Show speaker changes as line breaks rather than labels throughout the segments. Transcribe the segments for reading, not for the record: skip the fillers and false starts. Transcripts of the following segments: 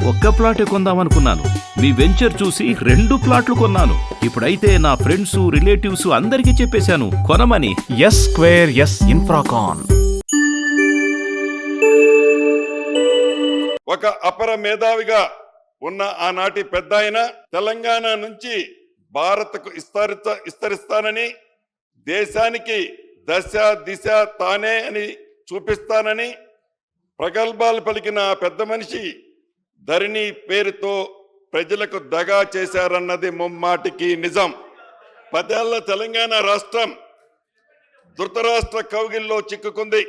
ఒక్క ప్లాటే కొందామనుకున్నాను. మీ వెంచర్ చూసి 2 ప్లాట్లు కొన్నాను. ఇప్పుడైతే నా ఫ్రెండ్స్ రిలేటివ్స్ అందరికీ చెప్పేశాను కొనమని.
S square S Infracon.
ఒక అపర మేధావిగా ఉన్న ఆనాటి పెద్దాయన తెలంగాణ నుంచి భారత్కు విస్తరిస్తానని, దేశానికి దశ దిశ తానే అని చూపిస్తానని ప్రగల్భాలు పలికిన పెద్ద మనిషి ధరణి పేరుతో ప్రజలకు దగా చేశారన్నది ముమ్మాటికి నిజం. 10 ఏళ్ల తెలంగాణ రాష్ట్రం ధృతరాష్ట్ర కౌగిల్లో చిక్కుకుంది.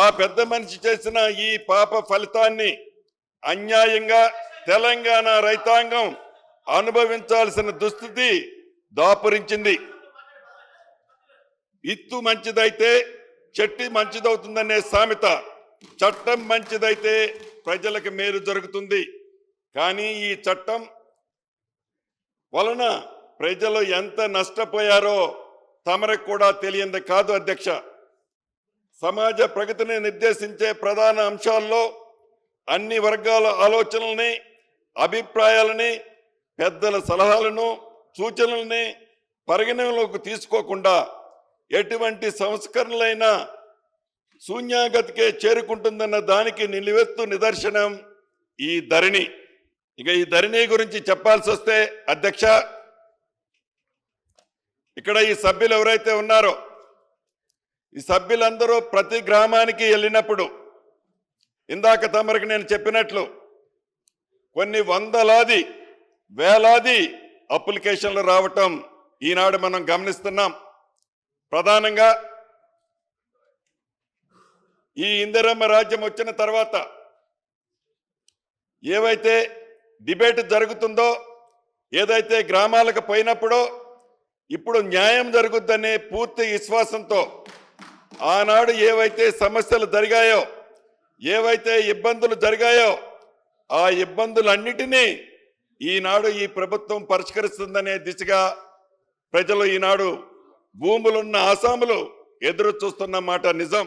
ఆ పెద్ద మనిషి చేసిన ఈ పాప ఫలితాన్ని అన్యాయంగా తెలంగాణ రైతాంగం అనుభవించాల్సిన దుస్థితి దాపురించింది. ఇత్తు మంచిదైతే చెట్టు మంచిదవుతుందనే సామెత, చట్టం మంచిదైతే ప్రజలకు మేలు జరుగుతుంది. కానీ ఈ చట్టం వలన ప్రజలు ఎంత నష్టపోయారో తమరికి కూడా తెలియంది కాదు అధ్యక్ష. సమాజ ప్రగతిని నిర్దేశించే ప్రధాన అంశాల్లో అన్ని వర్గాల ఆలోచనల్ని, అభిప్రాయాలని, పెద్దల సలహాలను, సూచనల్ని పరిగణనలోకి తీసుకోకుండా ఎటువంటి సంస్కరణలైనా శూన్యాగతికే చేరుకుంటుందన్న దానికి నిలువెత్తు నిదర్శనం ఈ ధరణి. ఇక ఈ ధరణి గురించి చెప్పాల్సి వస్తే అధ్యక్ష, ఇక్కడ ఈ సభ్యులు ఎవరైతే ఉన్నారో ఈ సభ్యులందరూ ప్రతి గ్రామానికి వెళ్ళినప్పుడు ఇందాక తమరికి నేను చెప్పినట్లు కొన్ని వందలాది వేలాది అప్లికేషన్లు రావటం ఈనాడు మనం గమనిస్తున్నాం. ప్రధానంగా ఈ ఇందిరమ్మ రాజ్యం వచ్చిన తర్వాత ఏవైతే డిబేట్ జరుగుతుందో, ఏదైతే గ్రామాలకు పోయినప్పుడో ఇప్పుడు న్యాయం జరుగుద్దనే పూర్తి విశ్వాసంతో ఆనాడు ఏవైతే సమస్యలు జరిగాయో, ఏవైతే ఇబ్బందులు జరిగాయో ఆ ఇబ్బందులన్నిటినీ ఈనాడు ఈ ప్రభుత్వం పరిష్కరిస్తుందనే దిశగా ప్రజలు ఈనాడు భూములున్న ఆసాములు ఎదురు చూస్తున్న మాట నిజం.